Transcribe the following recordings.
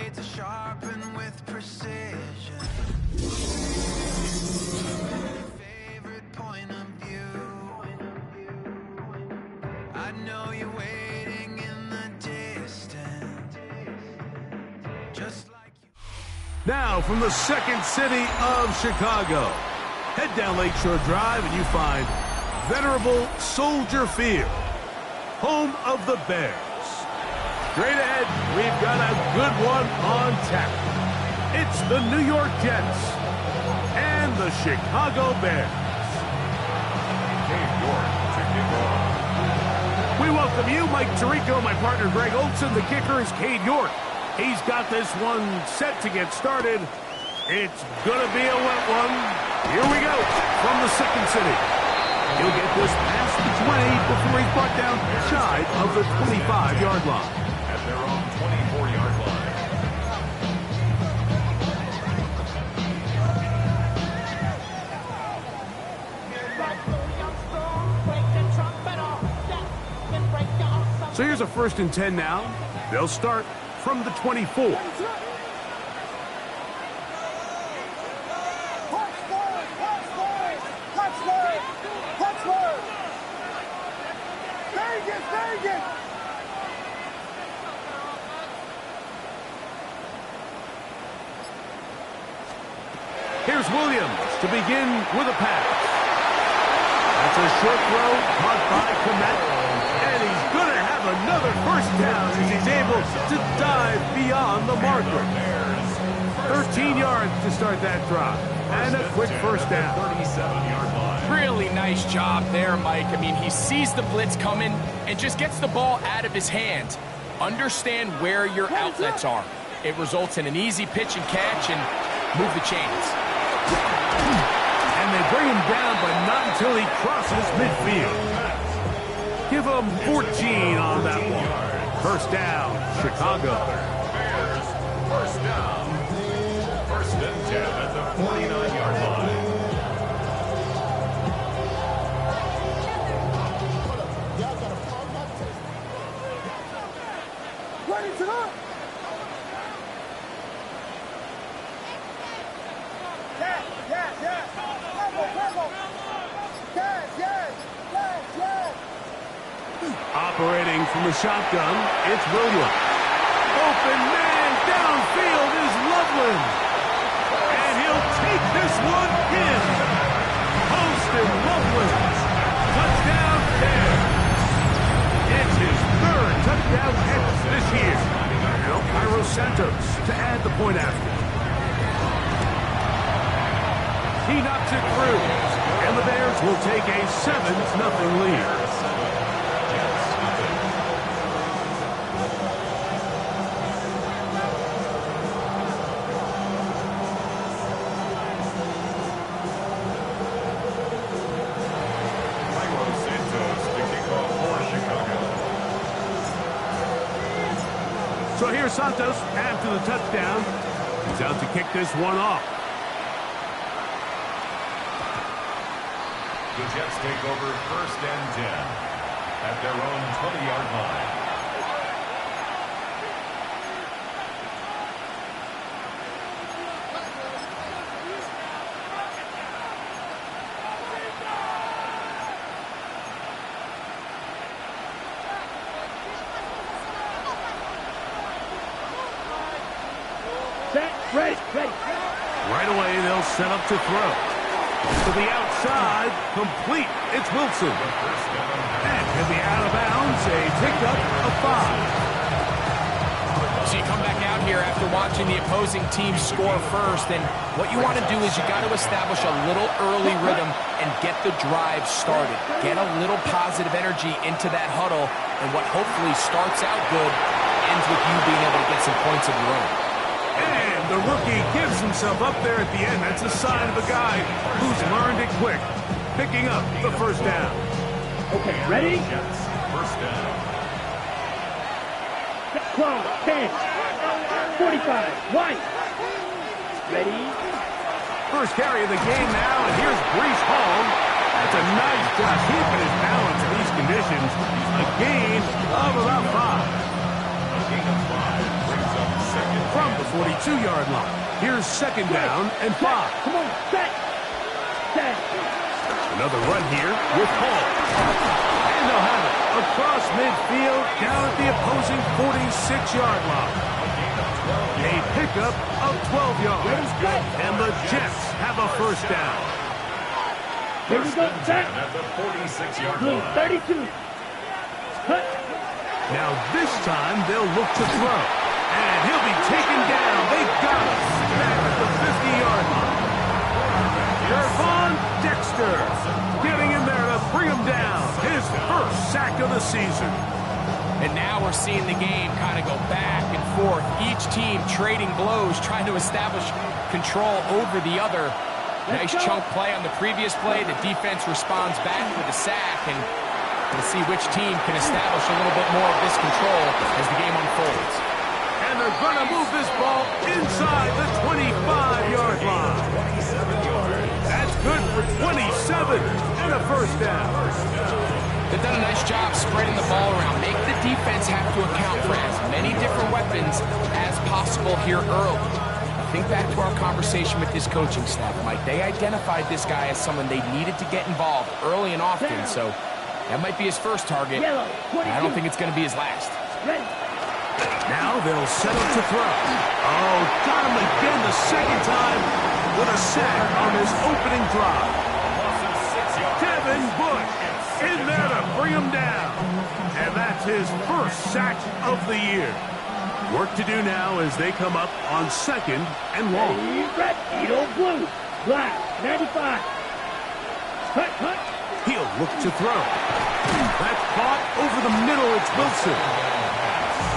blades are sharpened with precision. Favorite point of view. I know you're waiting in the distance, just like you. Now from the second city of Chicago, head down Lakeshore Drive and you find venerable Soldier Field, home of the Bears. Straight ahead, we've got a good one on tap. It's the New York Jets and the Chicago Bears. We welcome you, Mike Tirico, my partner Greg Olson. The kicker is Cade York. He's got this one set to get started. It's gonna be a wet one. Here we go from the second city. He'll get this past the 20 before he's brought down shy of the 25-yard line. At their own 24-yard line. So here's a 1st and 10 now. They'll start from the 24. Here's Williams to begin with a pass. That's a short throw caught by Mack, and he's going to have another first down as he's able to dive beyond the marker. 13 yards to start that drive, and a quick first down. 37-yard line. Really nice job there, Mike. I mean, he sees the blitz coming and just gets the ball out of his hands. Understand where your outlets are. It results in an easy pitch and catch and move the chains. And they bring him down, but not until he crosses midfield. Give him 14 on that one. First down, Chicago. Bears, first down. 1st and 10 at the 49-yard line. Ready to go. Operating from the shotgun, it's Williams. Open man downfield is Loveland. And he'll take this one in. Posted Loveland. Touchdown Bears. It's his 3rd touchdown catch this year. El Cairo Santos to add the point after. He knocks it through, and the Bears will take a 7-0 lead. So here's Santos after the touchdown. He's out to kick this one off. The Jets take over 1st and 10 at their own 20-yard line. Ready. Right away, they'll set up to throw. To the outside, complete. It's Wilson. And he'll be out of bounds, a pickup of 5. So you come back out here after watching the opposing team score first, and what you want to do is you got to establish a little early rhythm and get the drive started. Get a little positive energy into that huddle, and what hopefully starts out good ends with you being able to get some points of your own. And the rookie gives himself up there at the end. That's a sign of a guy who's learned it quick, picking up the first down. Okay, ready? First down. 12, 10, 45, White. Ready? First carry of the game now, and here's Breece Hall. That's a nice job keeping his balance in these conditions. A gain of about 5. A gain of 5 brings up 2nd. From 42-yard line. Here's second down and 5. Come on, set. Set. Another run here with Hall. And they'll have it across midfield down at the opposing 46-yard line. A pickup of 12 yards. And the Jets have a first down. Here we go, set. At the 46-yard Blue, line. 32. Cut. Now This time they'll look to throw. And he'll be taken down. They got him back at the 50-yard line. Gervon Dexter getting in there to bring him down. His first sack of the season. And now we're seeing the game kind of go back and forth. Each team trading blows, trying to establish control over the other. Nice chunk play on the previous play. The defense responds back with a sack, and we'll see which team can establish a little bit more of this control as the game unfolds. And they're going to move this ball inside the 25-yard line. That's good for 27 and a first down. They've done a nice job spreading the ball around. Make the defense have to account for as many different weapons as possible here early. Think back to our conversation with this coaching staff, Mike. They identified this guy as someone they needed to get involved early and often, so that might be his first target. I don't think it's going to be his last. Now they'll set up to throw. Oh, got him again the second time with a sack on his opening drive. Devin Bush in there to bring him down. And that's his first sack of the year. Work to do now as they come up on second and long. Red, Edo blue, black, 95. Cut, cut. He'll look to throw. That's caught over the middle. It's Wilson.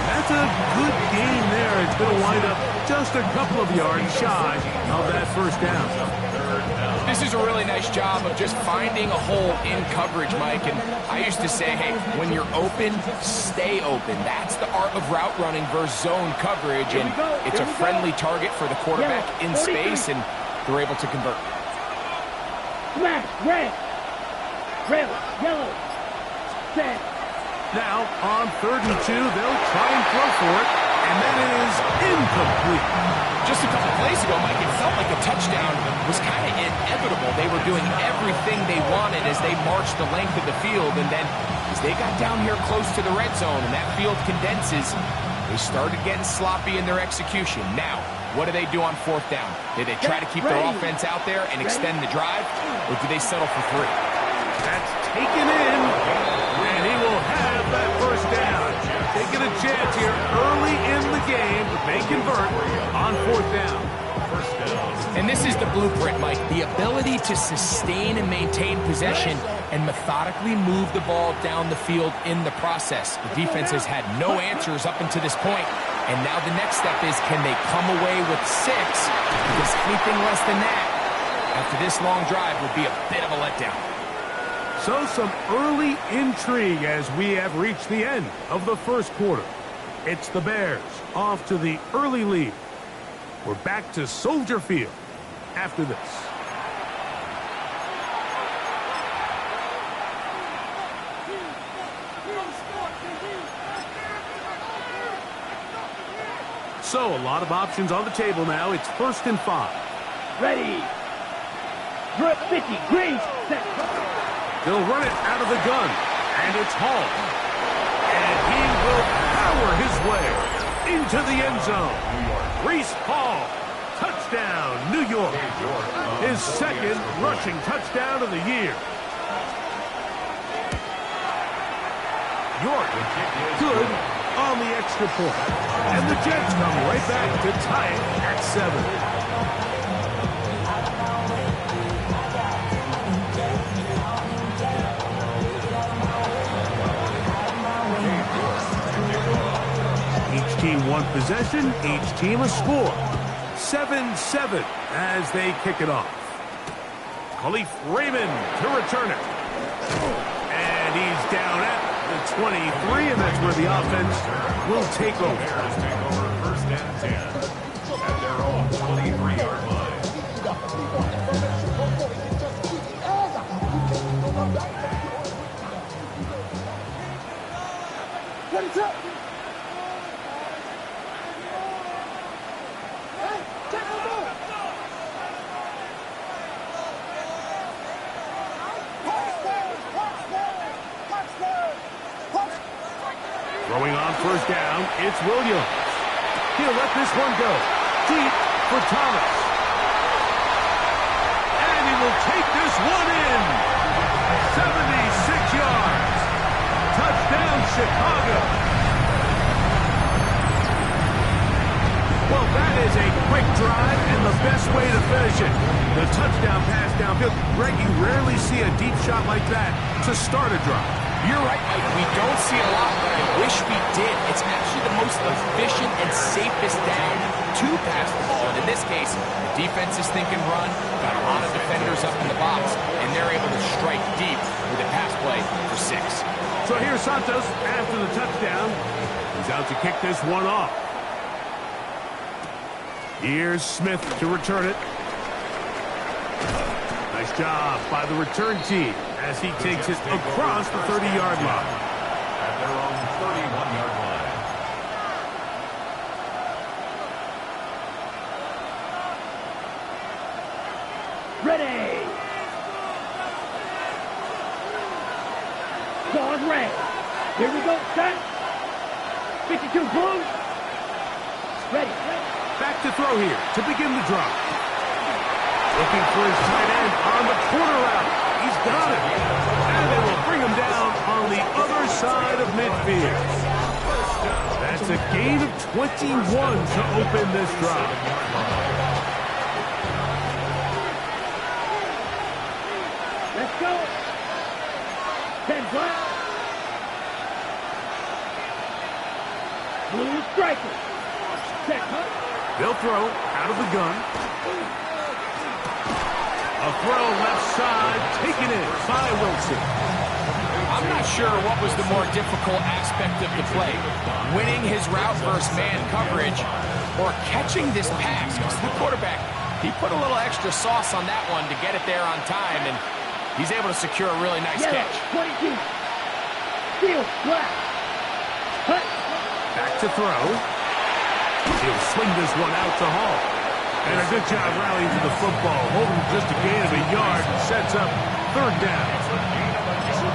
That's a good game there. It's going to wind up just a couple of yards shy of that first down. This is a really nice job of just finding a hole in coverage, Mike. And I used to say, hey, when you're open, stay open. That's the art of route running versus zone coverage. And it's a friendly target for the quarterback in space, and they're able to convert. Black, red, yellow, set. Now, on 3rd and 2, they'll try and throw for it, and that is incomplete. Just a couple plays ago, Mike, it felt like a touchdown was kind of inevitable. They were doing everything they wanted as they marched the length of the field, and then as they got down here close to the red zone and that field condenses, they started getting sloppy in their execution. Now, what do they do on 4th down? Did they try to keep their offense out there and extend the drive, or do they settle for 3? That's taken in, and he will have that first down. Taking a chance here early in the game. They convert on 4th down. And this is the blueprint, Mike. The ability to sustain and maintain possession and methodically move the ball down the field in the process. The defense has had no answers up until this point, and now the next step is, can they come away with 6? Because anything less than that after this long drive would be a bit of a letdown. So some early intrigue as we have reached the end of the first quarter. It's the Bears off to the early lead. We're back to Soldier Field after this. So a lot of options on the table now. It's 1st and 5. Ready. Grip 50, green, set. They'll run it out of the gun, and it's Hall. And he will power his way into the end zone. Reese Hall, touchdown, New York. His second rushing touchdown of the year. York, good on the extra point. And the Jets come right back to tie it at 7. Each team one possession, each team a score. 7-7 as they kick it off. Khalif Raymond to return it. And he's down at the 23, and that's where the offense will take over. Bears take over 1st and 10 at their own 23-yard line. What is up? Throwing on first down, it's Williams. He'll let this one go. Deep for Thomas. And he will take this one in. 76 yards. Touchdown, Chicago. Well, that is a quick drive and the best way to finish it. The touchdown pass downfield. Greg, you rarely see a deep shot like that to start a drive. You're right, Mike. We don't see a lot, but I wish we did. It's actually the most efficient and safest down to pass the ball. And in this case, the defense is thinking run, got a lot of defenders up in the box, and they're able to strike deep with a pass play for 6. So here's Santos after the touchdown. He's out to kick this one off. Here's Smith to return it. Nice job by the return team as he takes it across the 30-yard line. At their own 31-yard line. Ready. Ball red. Here we go, set. 52 blue. Ready. Back to throw here to begin the drive. Looking for his tight end on the corner route. He's got it. And they will bring him down on the other side of midfield. That's a gain of 21 to open this drive. Let's go. 10 black. Blue striker. Set hunt. They'll throw out of the gun. A throw left side, taken in by Wilson. I'm not sure what was the more difficult aspect of the play, winning his route versus man coverage or catching this pass. Because the quarterback, he put a little extra sauce on that one to get it there on time, and he's able to secure a really nice Yellow, catch. 22. Steel, black. Hut. Back to throw. He'll swing this one out to Hall. And a good job rallying to the football. Holding just a gain of a yard. Sets up third down.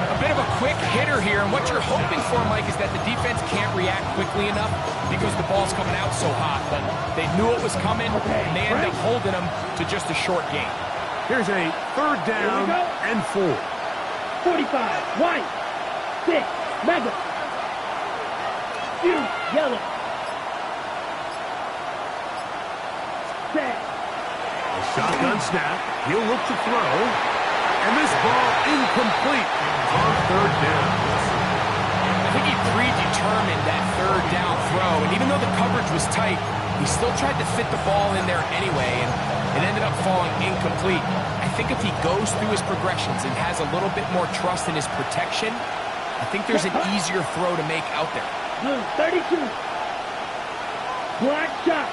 A bit of a quick hitter here, and what you're hoping for, Mike, is that the defense can't react quickly enough because the ball's coming out so hot. But they knew it was coming, and they end up holding them to just a short gain. Here's a third down and 4. 45. White. 6. Mega. Few. Yellow. Set. A shotgun snap. He'll look to throw. And this ball incomplete on third down. I think he predetermined that third down throw, and even though the coverage was tight, he still tried to fit the ball in there anyway, and it ended up falling incomplete. I think if he goes through his progressions and has a little bit more trust in his protection, I think there's an easier throw to make out there. Blue. 32. Black shot.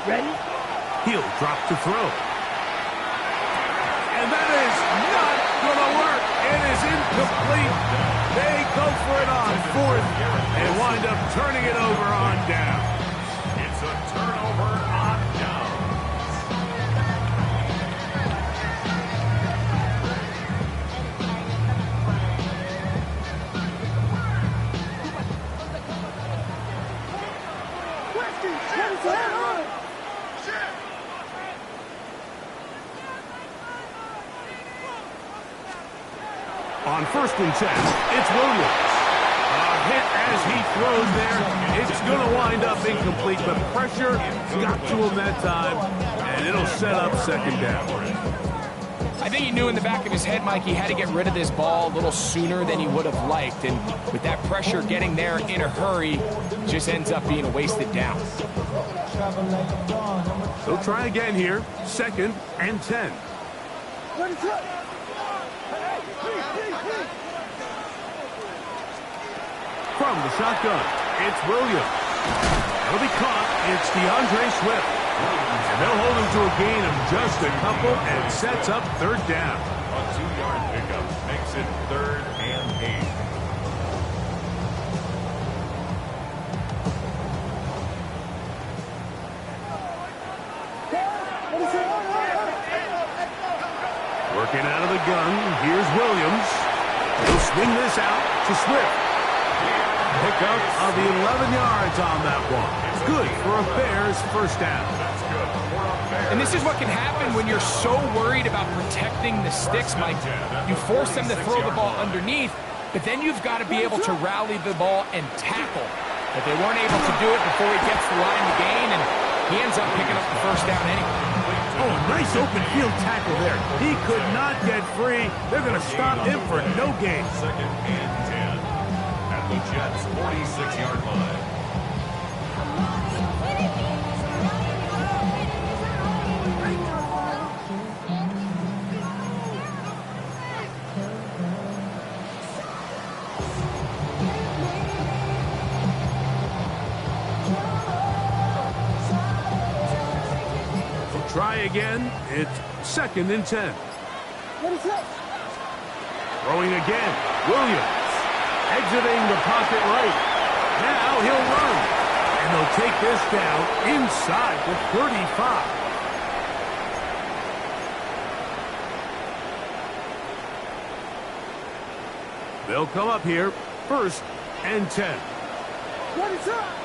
Ready? He'll drop to throw. And that is not going to work. It is incomplete. They go for it on fourth and wind up turning it over on down. It's a turnover on down. On first and 10, it's Williams. A hit as he throws there. It's going to wind up incomplete, but pressure got to him that time, and it'll set up second down. I think he knew in the back of his head, Mike, he had to get rid of this ball a little sooner than he would have liked, and with that pressure getting there in a hurry, just ends up being a wasted down. They'll try again here, second and 10. From the shotgun, it's Williams. That'll be caught. It's DeAndre Swift. And they'll hold him to a gain of just a couple and sets up third down. A 2-yard pickup makes it 3rd and 8. Working out of the gun, here's Williams. He'll swing this out to Swift. Pickup of the 11 yards on that one. Good for a Bears first down. And this is what can happen when you're so worried about protecting the sticks, Mike. You force them to throw the ball underneath, but then you've got to be able to rally the ball and tackle. But they weren't able to do it before he gets the line to gain, and he ends up picking up the first down anyway. Oh, nice open field tackle there. He could not get free. They're going to stop him for no gain. Second and 10 at the Jets' 46-yard line. Try again. It's second and 10. What is that? Throwing again. Williams. Exiting the pocket right. Now he'll run. And they'll take this down inside the 35. They'll come up here. First and 10. What is that?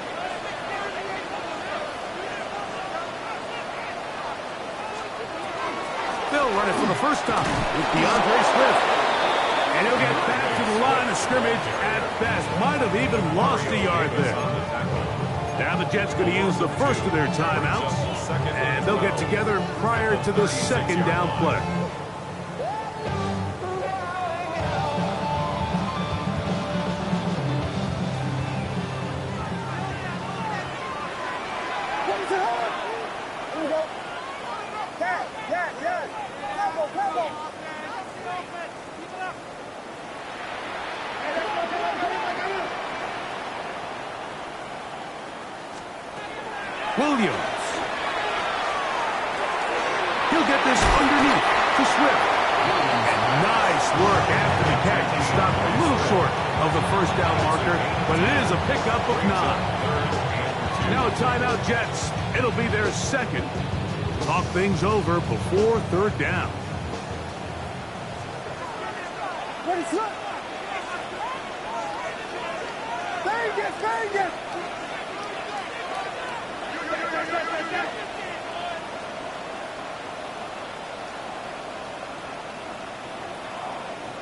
They'll run it for the first time with DeAndre Swift. And he'll get back to the line of scrimmage at best. Might have even lost a yard there. Now the Jets going to use the first of their timeouts. And they'll get together prior to the second down play. What is it? Here we go. Yeah. Combo. Williams. He'll get this underneath to Swift. And nice work after the catch. He stopped a little short of the first down marker, but it is a pickup of 9. Now a timeout, Jets. It'll be their second. Talk things over before third down. What is that? Bang it!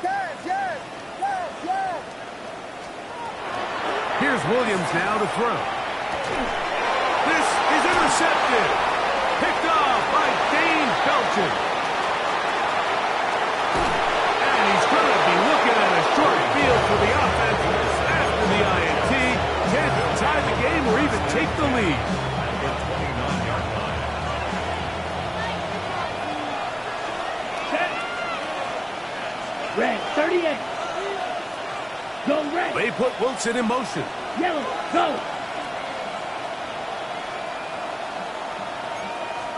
Yes! Here's Williams now to throw. This is intercepted. Picked off by Dane Belton. And he's going to be looking at a short field for the offense after the INT. Can't tie the game or even take the lead. Red, 38. Go red. They put Wilson in motion. Yellow, go.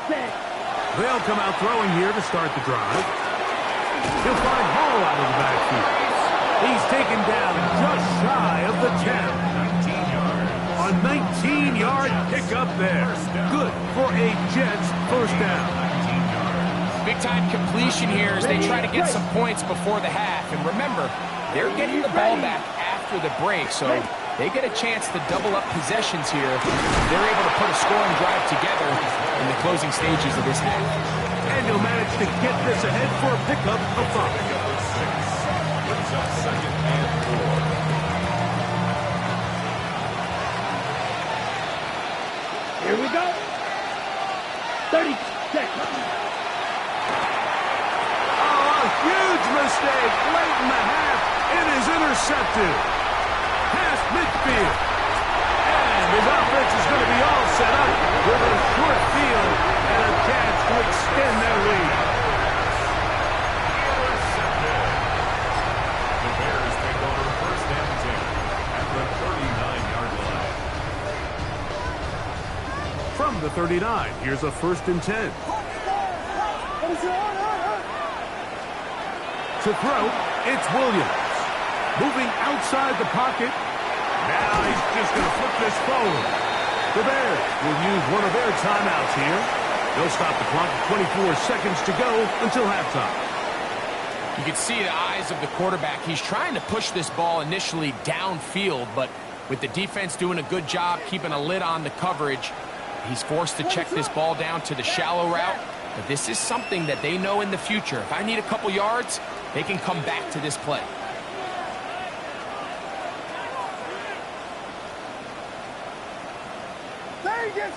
Set. They'll come out throwing here to start the drive. He'll find Hall out of the backfield. He's taken down just shy of the 10. A 19-yard pickup there. Good for a Jets first down. Big-time completion here as they try to get some points before the half. And remember, they're getting the ball back after the break, so they get a chance to double up possessions here. They're able to put a scoring drive together in the closing stages of this half. And he'll manage to get this ahead for a pickup of 5. Second and 4. Here we go. 30 seconds. Huge mistake late in the half. It is intercepted. Past midfield. And his offense is going to be all set up with a short field and a chance to extend their lead. Intercepted. The Bears take over first and 10 at the 39-yard line. From the 39, here's a first and 10. To throw, it's Williams. Moving outside the pocket. Now he's just going to flip this forward. The Bears will use one of their timeouts here. They'll stop the clock at 24 seconds to go until halftime. You can see the eyes of the quarterback. He's trying to push this ball initially downfield, but with the defense doing a good job keeping a lid on the coverage, he's forced to check this ball down to the shallow route. But this is something that they know in the future. If I need a couple yards, they can come back to this play. Vegas!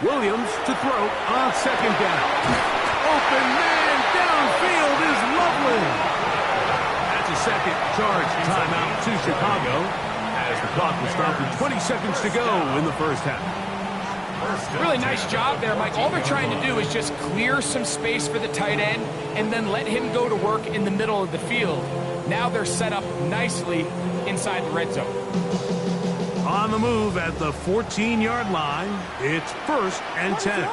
Williams to throw on second down. Open man downfield is Loveland. That's a second charge timeout to Chicago as the clock was stopped with 20 seconds to go in the first half. Really nice job there, Mike. All they're trying to do is just clear some space for the tight end and then let him go to work in the middle of the field. Now they're set up nicely inside the red zone. On the move at the 14-yard line, it's 1st and 10.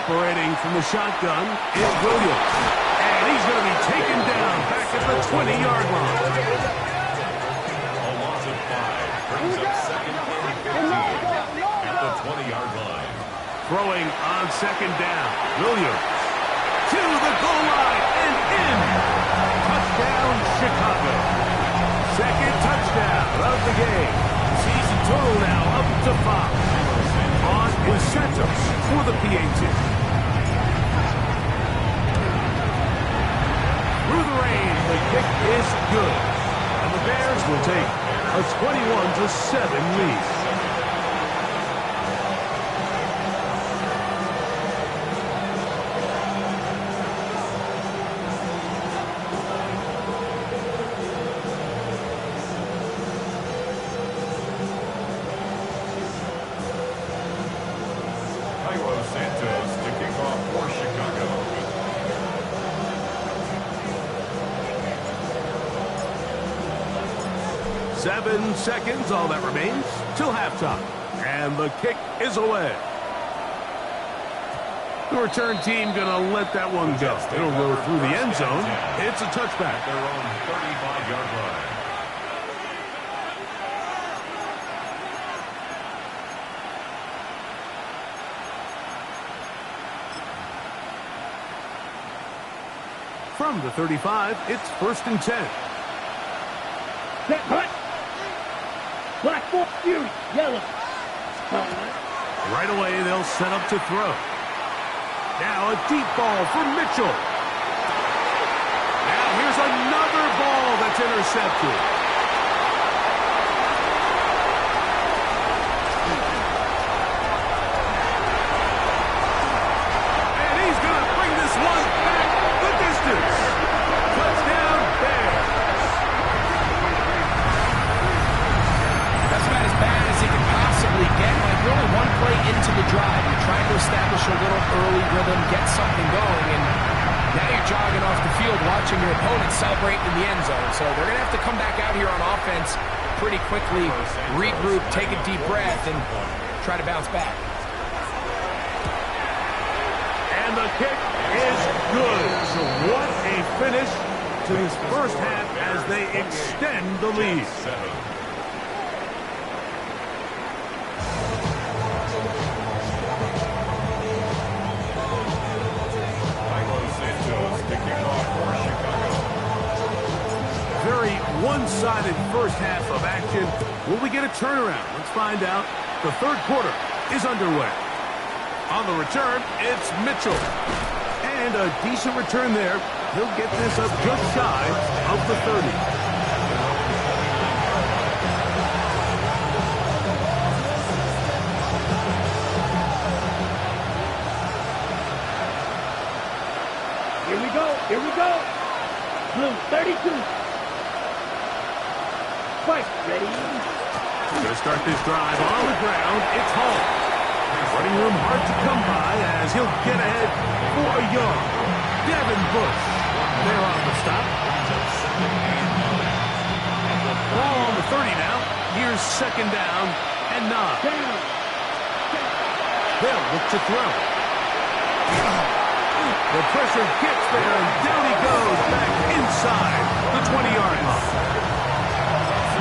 Operating from the shotgun is Williams. And he's going to be taken down back at the 20-yard line. A loss of 5 brings up 2nd and 15 at the 20-yard line. Throwing on second down. Williams to the goal line and in. Touchdown, Chicago. Second touchdown of the game. Season total now up to 5. On is Santos for the PAT. Through the rain, the kick is good. And the Bears will take a 21-7 lead. Santos to kick off for Chicago. 7 seconds, all that remains, till halftime. And the kick is away. The return team going to let that one go. It'll go through the end zone. It's a touchback. Their own 35-yard line. From the 35, it's 1st and 10. Set, hut. Black ball, fury, yellow. Right away, they'll set up to throw. Now a deep ball for Mitchell. Now here's another ball that's intercepted. And he's going to bring this one back the distance. Touchdown, Bears. That's about as bad as it can possibly get. Like, we're only one play into the drive. You're trying to establish a little early rhythm, get something going, and now you're jogging off the field watching your opponent celebrate in the end zone. So they're going to have to come back out here on offense pretty quickly, regroup, take a deep breath, and try to bounce back. And the kick is good. So what a finish to this first half as they extend the lead. Very one-sided first half of action. Will we get a turnaround? Let's find out. The third quarter is underway. On the return, it's Mitchell. And a decent return there. He'll get this up just shy of the 30. Here we go. Blue, 32. Fight, ready? Going to start this drive on the ground. It's Hall. Running room hard to come by as he'll get ahead for a yard. Devin Bush there on the stop. Ball on the 30 now. Here's second down and 9. They'll look to throw. The pressure gets there, and down he goes back inside the 20-yard line.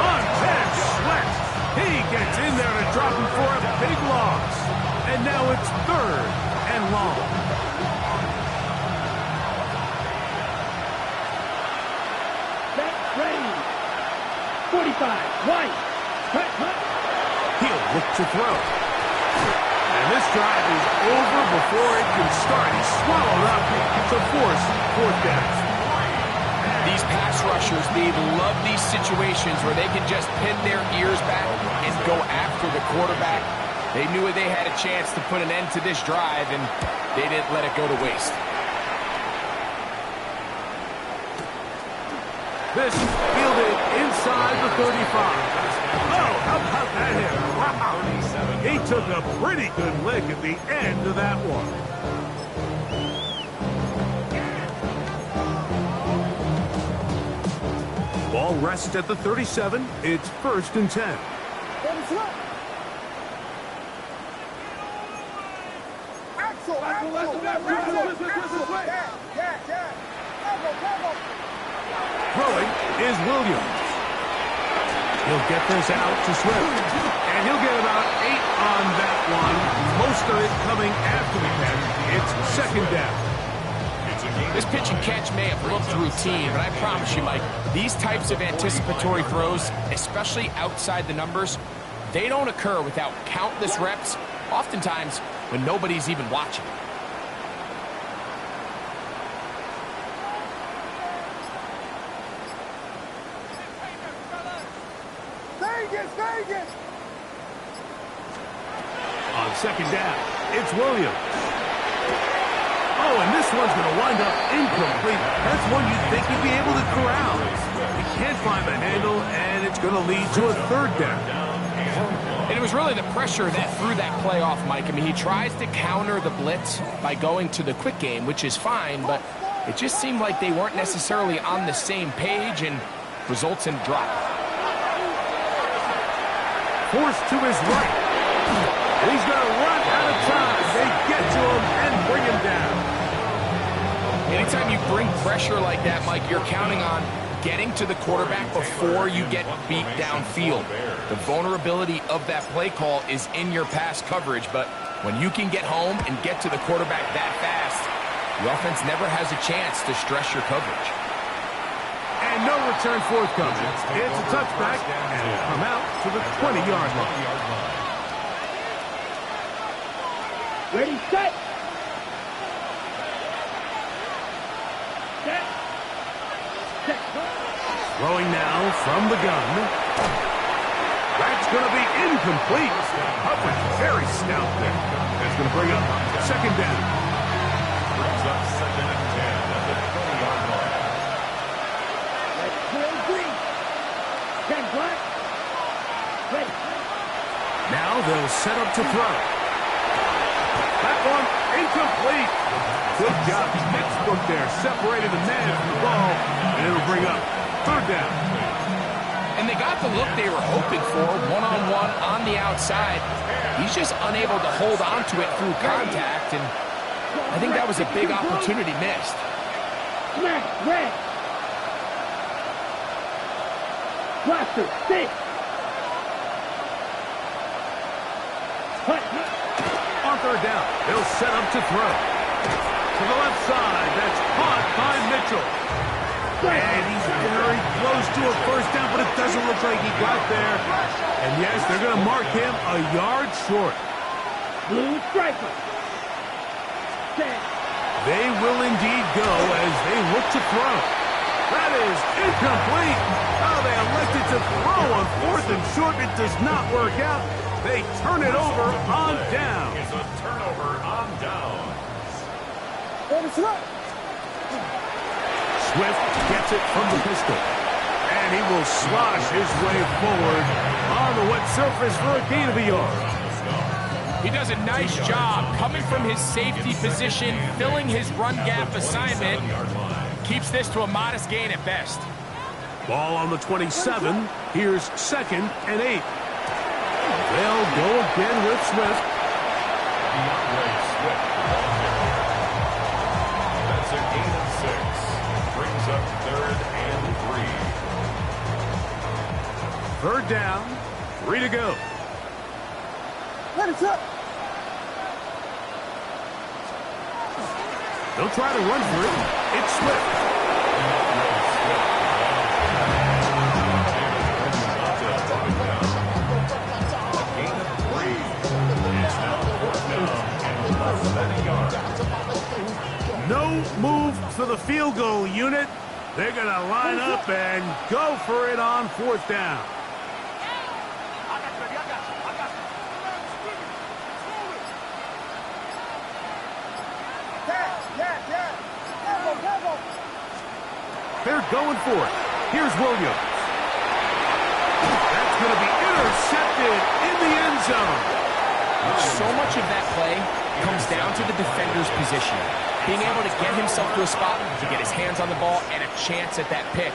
Montez Sweat. He gets in there to drop him for a big loss. And now it's 3rd and long. Set, ready. 45, right. Cut. He'll look to throw. And this drive is over before it can start. He's swallowed up to force 4th down. These pass rushers, they love these situations where they can just pin their ears back and go after the quarterback. They knew they had a chance to put an end to this drive, and they didn't let it go to waste. This fielded inside the 35. Oh, how about that hit? Wow. He took a pretty good lick at the end of that one. Ball rests at the 37. It's 1st and 10. Throwing is Williams. He'll get this out to Swift. And he'll get about 8 on that one. Most of it coming after the catch. It's 2nd down. This pitch and catch may have looked routine, but I promise you, Mike, these types of anticipatory throws, especially outside the numbers, they don't occur without countless reps, oftentimes when nobody's even watching. On 2nd down, it's Williams. Oh, and this one's going to wind up incomplete. That's one you'd think he'd be able to corral. He can't find the handle, and it's going to lead to a 3rd down. And it was really the pressure that threw that play off, Mike. I mean, he tries to counter the blitz by going to the quick game, which is fine, but it just seemed like they weren't necessarily on the same page and results in a drop. Forced to his right. He's going to run out of time. They get to him and bring him down. Anytime you bring pressure like that, Mike, you're counting on getting to the quarterback before you get beat downfield. The vulnerability of that play call is in your pass coverage, but when you can get home and get to the quarterback that fast, the offense never has a chance to stress your coverage. And no return forthcoming. It's a touchback, and it'll come out to the 20-yard line. Ready, set. Set. Set. Throwing now from the gun. That's going to be incomplete. Coverage very stout there. That's going to bring up 2nd down. Brings up 2nd and 10 at the 20-yard line. Let's clear green. 10 black. Ready. Now they'll set up to throw. That one incomplete. Good job. Textbook there. Separated the man from the ball. And it'll bring up 3rd down. And they got the look they were hoping for, one-on-one on the outside. He's just unable to hold on to it through contact, and I think that was a big opportunity missed. Mack, red. Blaster, 6. Cut. On 3rd down, they'll set up to throw. To the left side, that's caught by Mitchell. And he's very close to a 1st down, but it doesn't look like he got there. And yes, they're going to mark him a yard short. Blue striker. Set. They will indeed go as they look to throw. That is incomplete. Oh, they elected to throw on 4th and short. It does not work out. They turn it over on down. It's a turnover on down. Swift gets it from the pistol. And he will slosh his way forward on the wet surface for a gain of a yard. He does a nice job coming from his safety position, filling his run gap assignment. Keeps this to a modest gain at best. Ball on the 27. Here's 2nd and 8. They'll go again with Swift. That's a gain of 6. Brings up 3rd and 3. 3rd down. 3 to go. Let it up. They'll try to run for it. It's Swift. No move for the field goal unit. They're going to line up and go for it on 4th down. They're going for it. Here's Williams. That's going to be intercepted in the end zone. So much of that play comes down to the defender's position. Being able to get himself to a spot to get his hands on the ball and a chance at that pick.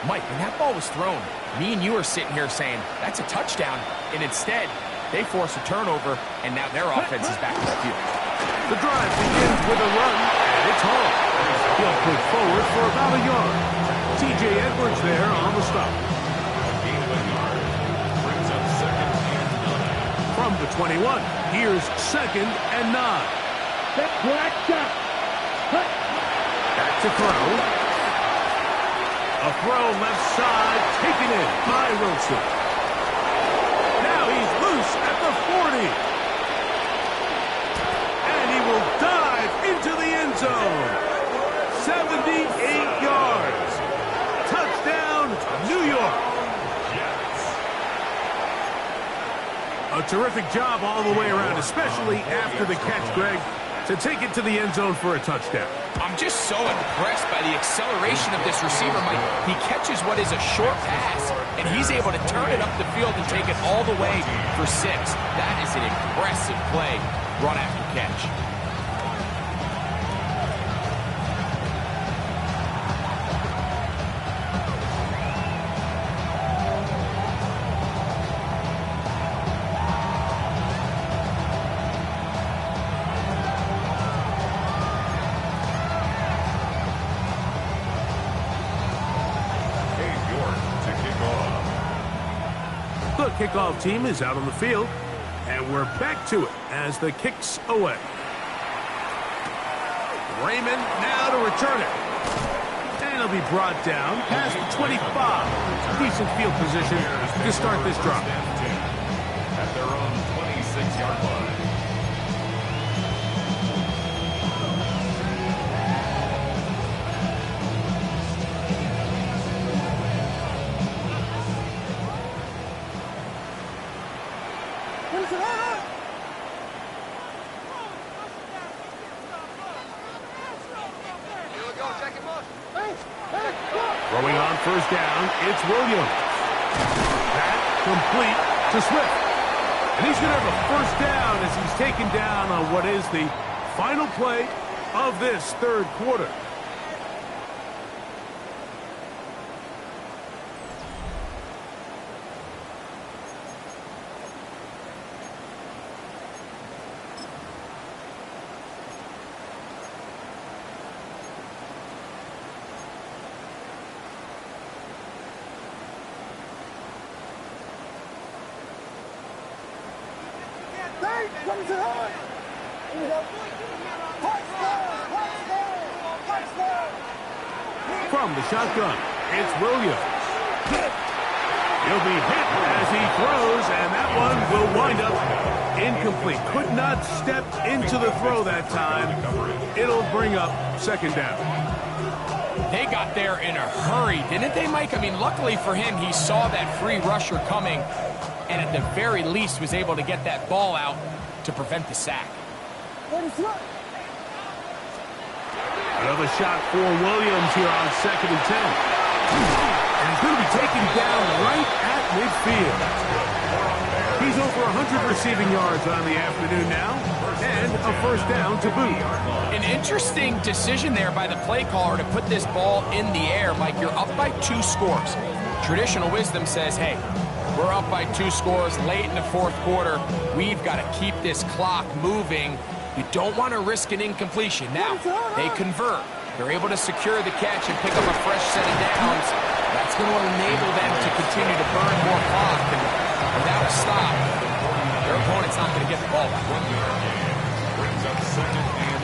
Mike, when that ball was thrown, me and you are sitting here saying, that's a touchdown. And instead, they force a turnover, and now their offense is back to the field. The drive begins with a run, and it's Hall. He'll push forward for about a yard. T.J. Edwards there on the stop. Gain of a yard. Brings up 2nd and 9. From the 21, here's 2nd and 9. That's black shot. Back to throw. A throw left side, taken in by Wilson. Now he's loose at the 40. And he will dive into the end zone. 78 yards. Touchdown, New York. A terrific job all the way around, especially after the catch, Greg, to take it to the end zone for a touchdown. I'm just so impressed by the acceleration of this receiver, Mike. He catches what is a short pass, and he's able to turn it up the field and take it all the way for 6. That is an impressive play, run after catch. The kickoff team is out on the field, and we're back to it as the kick's away. Raymond now to return it. And he'll be brought down past the 25. Decent field position to start this drive. At their own 26-yard line. Throwing on 1st down, it's Williams. That complete to Swift. And he's going to have a 1st down as he's taken down on what is the final play of this 3rd quarter. From the shotgun, it's Williams. He'll be hit as he throws, and that one will wind up incomplete. Could not step into the throw that time. It'll bring up 2nd down. They got there in a hurry, didn't they, Mike? I mean, luckily for him, he saw that free rusher coming, and at the very least was able to get that ball out to prevent the sack. Another shot for Williams here on 2nd and 10. And he's going to be taken down right at midfield. He's over 100 receiving yards on the afternoon now, and a first down to boot. An interesting decision there by the play caller to put this ball in the air. Mike, you're up by 2 scores. Traditional wisdom says, hey, we're up by 2 scores late in the fourth quarter. We've got to keep this clock moving. You don't want to risk an incompletion. Now, they convert. They're able to secure the catch and pick up a fresh set of downs. That's going to enable them to continue to burn more clock. And without a stop, their opponent's not going to get the ball back. 1 yard gain. Brings up second and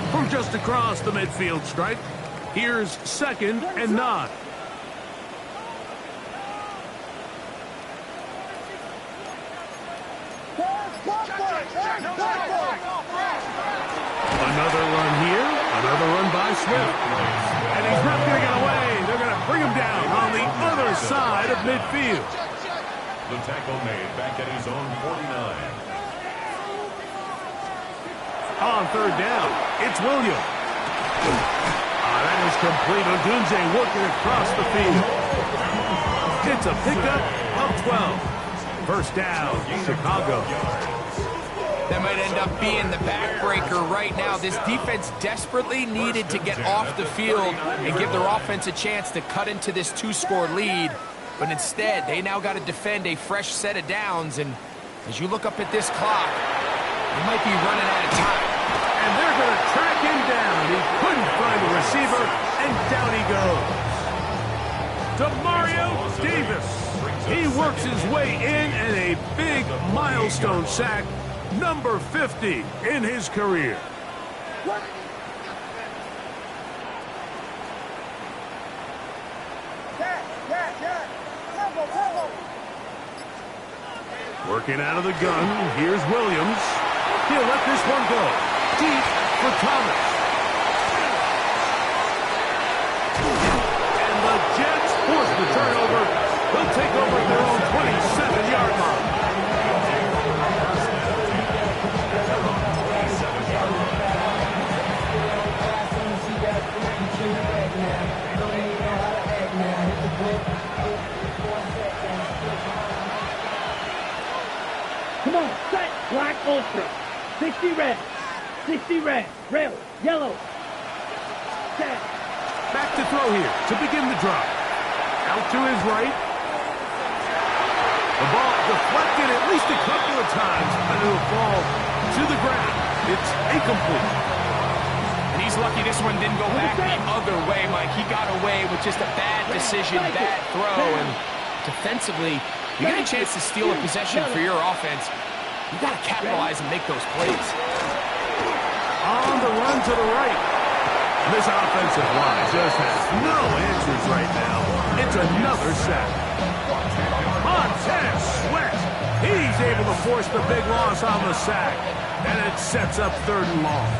9. From just across the midfield stripe, here's second and 9. Another run here, another run by Swift. And he's not going to get away. They're going to bring him down on the other side of midfield. The tackle made back at his own 49. On third down, it's Williams. That is complete. Odunze working across the field. It's a pickup of 12. First down, Chicago. That might end up being the backbreaker right now. This defense desperately needed to get off the field and give their offense a chance to cut into this 2-score lead. But instead, they now got to defend a fresh set of downs. And as you look up at this clock, they might be running out of time. And they're going to track him down. He couldn't find a receiver, and down he goes. Demario Davis. He works his way in, and a big milestone sack. Number 50 in his career. Working out of the gun, here's Williams. He'll let this one go. Deep for Thomas. And the Jets force the turnover. They'll take over at their own 27-yard line. Come on, set, black ultra. 60 red, 60 red, rail, yellow. Set. Back to throw here to begin the drive. Out to his right. The ball deflected at least a couple of times, and it'll fall to the ground. It's incomplete. And he's lucky this one didn't go back the other way, Mike. He got away with just a bad decision, bad throw, and defensively, you get a chance to steal a possession for your offense. You got to capitalize and make those plays. On the run to the right. This offensive line just has no answers right now. It's another sack. Montez Sweat. He's able to force the big loss on the sack. And it sets up third and long.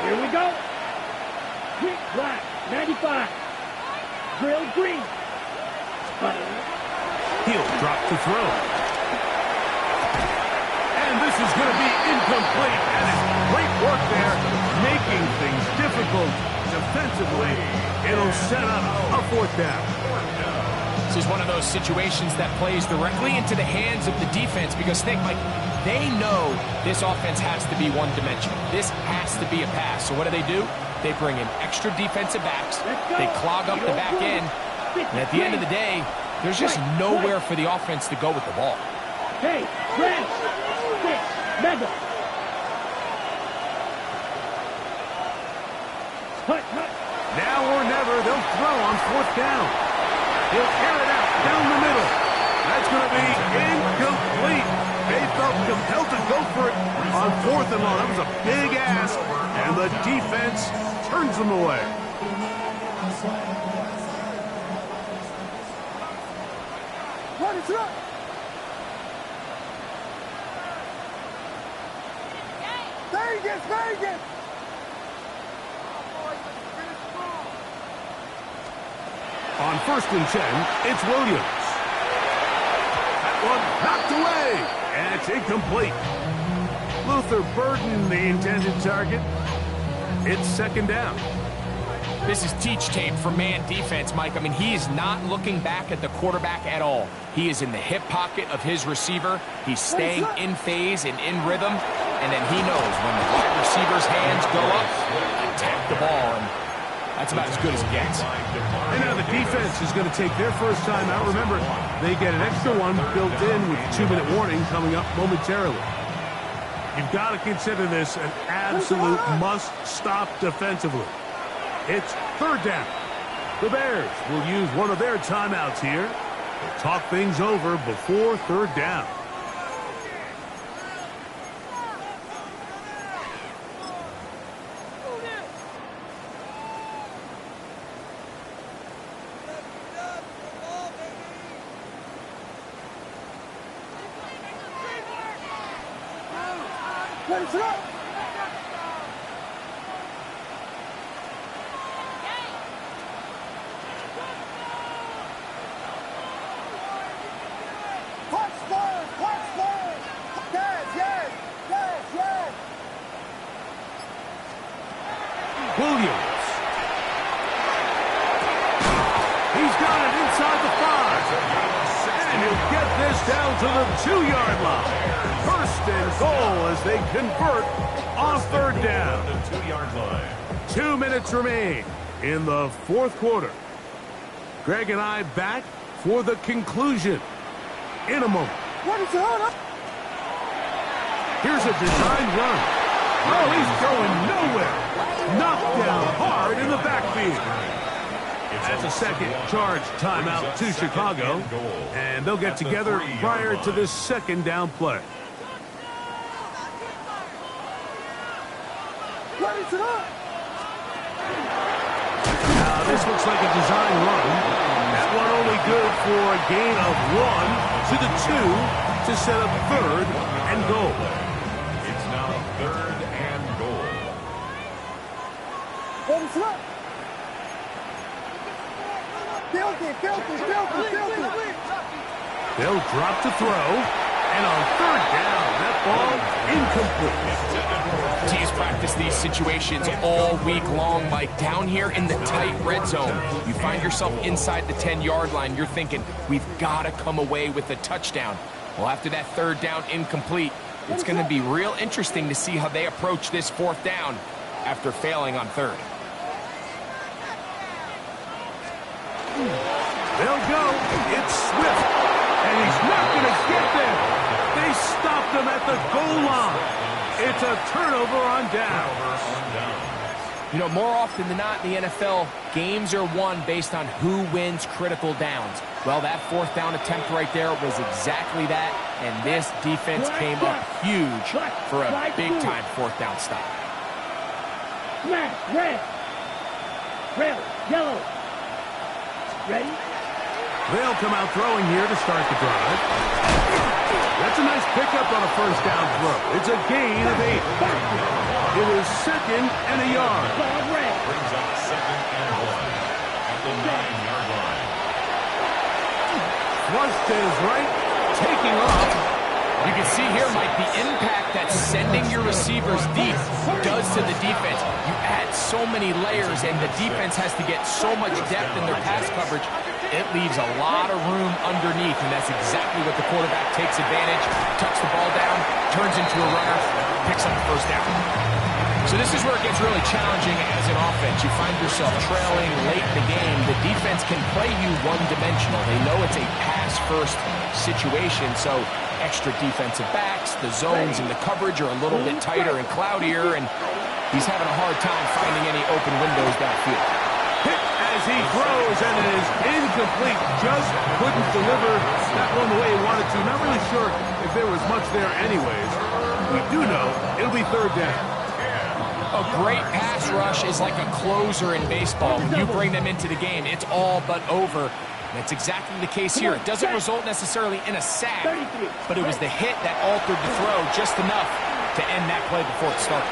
Here we go. Quick black, 95. Drill green. He'll drop the throw. And this is going to be incomplete. And it's great work there, making things difficult defensively. It'll set up a fourth down. This is one of those situations that plays directly into the hands of the defense because think, like, they know this offense has to be one-dimensional. This has to be a pass. So what do? They bring in extra defensive backs. They clog up the back end. And at the end of the day, there's just nowhere for the offense to go with the ball. Hey, red, 6, mega. Hut, hut. Now or never, they'll throw on fourth down. He'll air it out down the middle. That's going to be incomplete. They felt compelled to go for it on fourth and long. That was a big ask, and the defense turns them away. Run it up. Vegas, Vegas. On 1st and 10, it's Williams. one knocked away, and it's incomplete. Luther Burden, the intended target. It's second down. This is teach tape for man defense, Mike. I mean, he is not looking back at the quarterback at all. He is in the hip pocket of his receiver. He's staying in phase and in rhythm. And then he knows when the wide receiver's hands go up, attack the ball. And that's about as good as it gets. And now the defense is going to take their first time out. Remember, they get an extra one built in with 2-minute warning coming up momentarily. You've got to consider this an absolute must-stop defensively. It's third down. The Bears will use one of their timeouts here. They'll talk things over before third down. Williams. He's got it inside the 5. And he'll get this down to the 2-yard line. First and goal as they convert on third down. The 2-yard line. 2 minutes remain in the fourth quarter. Greg and I back for the conclusion in a moment. Here's a design run. Oh, he's going nowhere. Knocked down hard in the backfield. That's a second charge timeout to Chicago. And they'll get together prior to this second down play. Now, this looks like a design run. That one only good for a gain of 1 to the 2 to set up third and goal. It's now third and goal. They'll drop to throw. And on third down, that ball incomplete. Teams practice these situations all week long, Mike. Down here in the tight red zone, you find yourself inside the 10-yard line. You're thinking, we've got to come away with a touchdown. Well, after that third down incomplete, it's going to be real interesting to see how they approach this fourth down after failing on third. They'll go. It's Swift. And he's not going to get there. They stopped him at the goal line. It's a turnover on down. You know, more often than not in the NFL, games are won based on who wins critical downs. Well, that fourth down attempt right there was exactly that, and this defense came up huge for a big-time fourth down stop. Mack, red, yellow. Ready? They'll come out throwing here to start the drive. That's a nice pickup on a first down throw. It's a gain of 8. It is second and a yard. Brings up second and 1 at the 9-yard line. Flushed to his right, taking off. You can see here, Mike, the impact that sending your receivers deep does to the defense. You add so many layers, and the defense has to get so much depth in their pass coverage. It leaves a lot of room underneath, and that's exactly what the quarterback takes advantage, tucks the ball down, turns into a runner, picks up the first down. So this is where it gets really challenging as an offense. You find yourself trailing late in the game. The defense can play you one-dimensional. They know it's a pass-first situation, so extra defensive backs, the zones and the coverage are a little bit tighter and cloudier, and he's having a hard time finding any open windows downfield. Hit as he throws, and it is incomplete. Just couldn't deliver that one the way he wanted to. Not really sure if there was much there anyways. We do know it'll be third down. A great pass rush is like a closer in baseball. When you bring them into the game, it's all but over. And that's exactly the case here. It doesn't result necessarily in a sack, but it was the hit that altered the throw just enough to end that play before it started.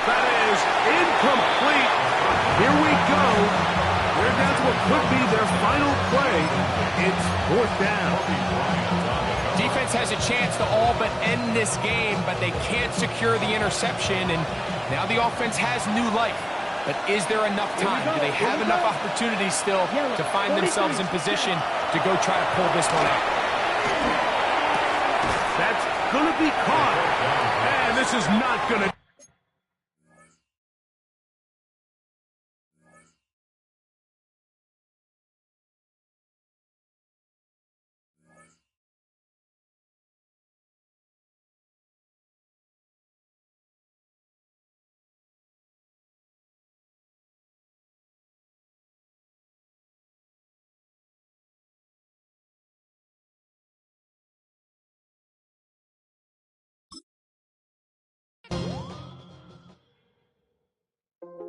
That is incomplete. Here we go. They're down to what could be their final play It's fourth down. Defense has a chance to all but end this game, but they can't secure the interception, and now the offense has new life. But is there enough time? Do they have enough opportunities still to find themselves in position to go try to pull this one out? That's going to be caught. And this is not going to...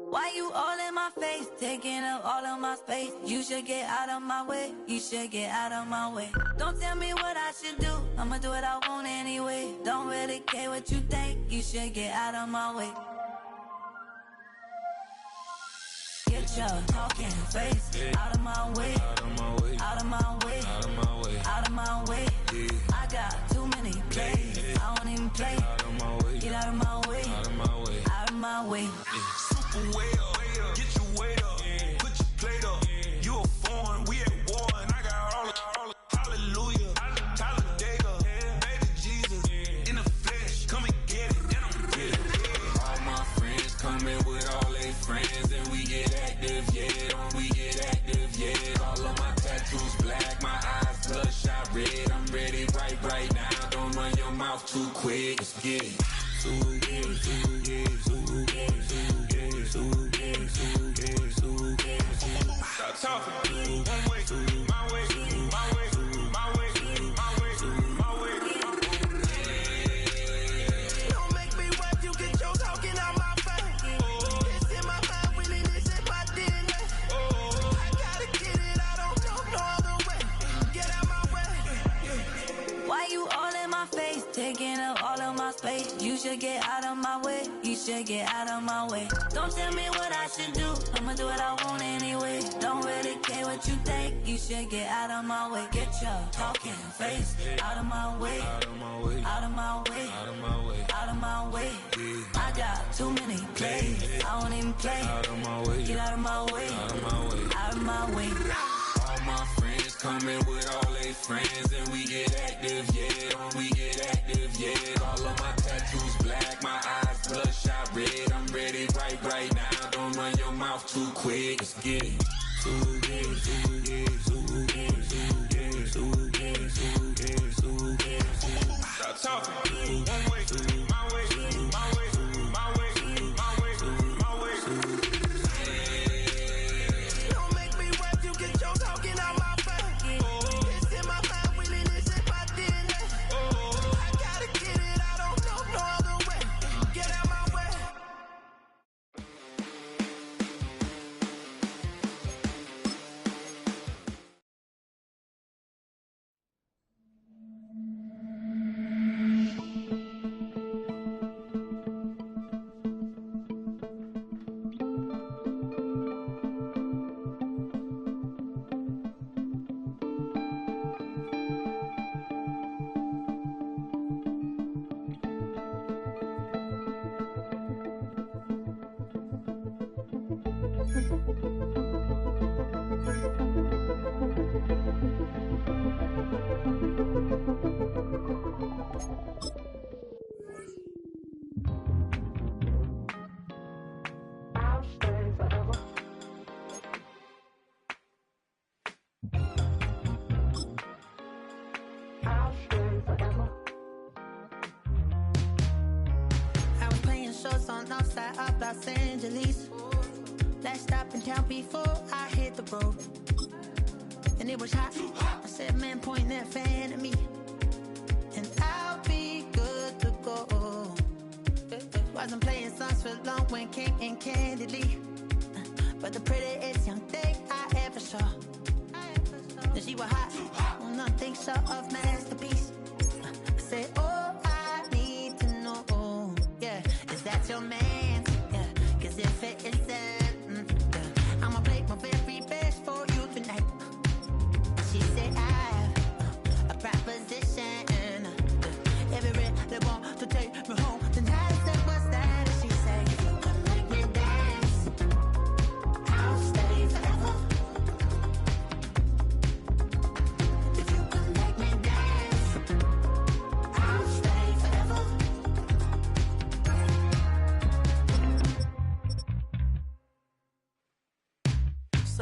Why you all in my face, taking up all of my space? You should get out of my way, you should get out of my way. Don't tell me what I should do, I'ma do what I want anyway. Don't really care what you think, you should get out of my way. Get your talking face out of my way, out of my way, out of my way, out of my way, out of my way. I got too many plays, I don't even play. Get out of my way, out of my way, out of my way. Way up, get your weight up, put your plate up. You a foreign, we at war, and I got all hallelujah, Talladega, baby Jesus, in the flesh, come and get it, and I'm get it. All my friends coming with all their friends, and we get active, yeah, we get active, yeah. All of my tattoos black, my eyes bloodshot red. I'm ready right now. Don't run your mouth too quick. Let's get it. Stop talking. One way, my way, my way, my way, my way, my way. Don't make me wipe you, get your talking out my face. It's in my mind, really, this is my DNA. I gotta get it, I don't know no other way. Get out my way. Why you all in my face, taking up all of my space? You should get out of my way, you should get out of my way. Don't tell me what I should do, I'ma do what I want anyway. Don't really care what you think, you should get out of my way. Get your talking face out of my way, out of my way, out of my way, out of my way, out of my way. I got too many plays, I don't even play. Out of my way, get out of my way, out of my way, out of my way. All my friends coming with all their friends, and we get active, yeah, we get active, yeah. All of my tattoos black, my eyes bloodshot red. I'm ready right now. Don't run your mouth too quick. Let's get it. Stop talking. One way, my way, my way, my way, my way, my way. Don't make me wipe you, get your talking out my face. It's in my mind, really, this is my DNA. I gotta get it, I don't know no other way. Get out my way. I was playing shows on outside of Los Angeles. Last stop in town before I hit the road. And it was hot. I said, man, point that fan at me, and I'll be good to go. Wasn't playing songs for long when came in candidly, but the prettiest young thing I ever saw. And she was hot, well, nothing short of masterpiece. I said, oh, I need to know, yeah, is that your man? Yeah, cause if it isn't, yeah, I'ma play my very best for you tonight. She said,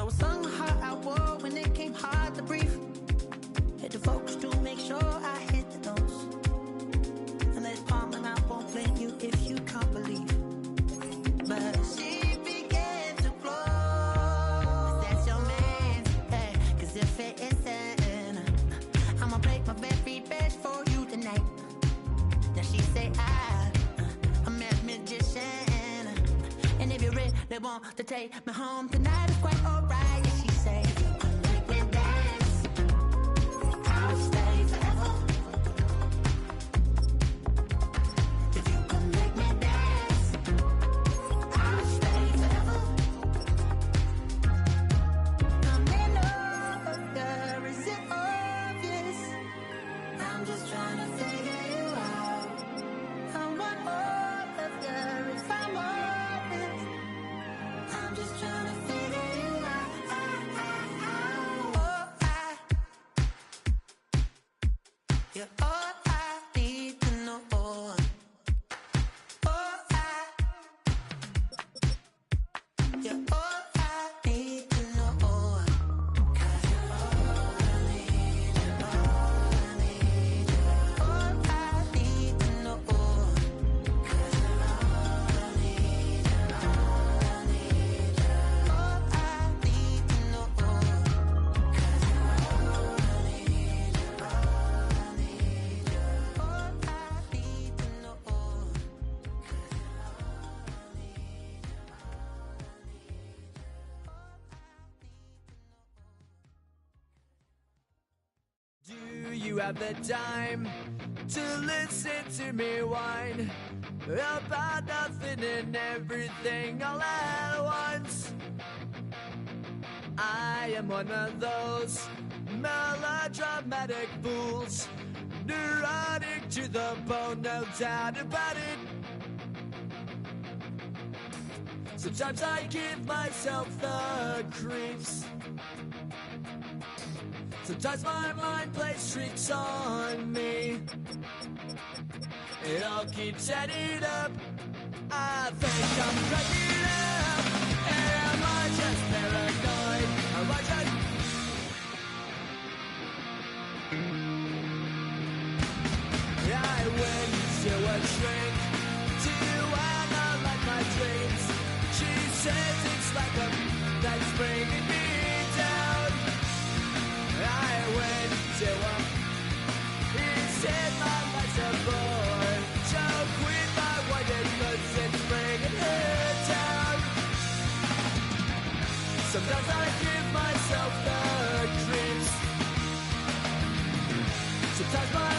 So I sung hard I wore when it came hard to breathe. Hit the focus to make sure I hit the notes. And there's part when I won't blame you if you can't believe. But she began to flow. That's your man, hey, 'cause if it isn't, I'ma break my very best for you tonight. Now she say I'm a magician, and if you really want to take me home tonight, it's quite alright. Yeah, she say, make me dance, I'll stay forever. If you can make me dance, I'll stay forever. I'm in love, is it obvious? I'm just trying to figure you out. I want all of you if I'm honest. I'm just trying to figure you out. You're all I need to know. You're all I need to know. 'Cause you're all I need, you're all I need, you're all I need to know. 'Cause you're all I need, you're all I need, you're all I need to know. 'Cause you're all I need, you're all I need, you're all I need to know. 'Cause you're all I need, Do you have the time to listen to me whine about nothing and everything all at once? I am one of those melodramatic fools, neurotic to the bone, no doubt about it. Sometimes I give myself the creeps. Sometimes my mind plays tricks on me. It all keeps adding up. I think I'm cracking up. Am I just paranoid? Am I just... I went to a shrink to analyze my dreams. She says it's like a that's bringing me down. I went to a... He said my life's a bore. So quit my white goods and bringing her down. Sometimes I give myself the creeps. Sometimes my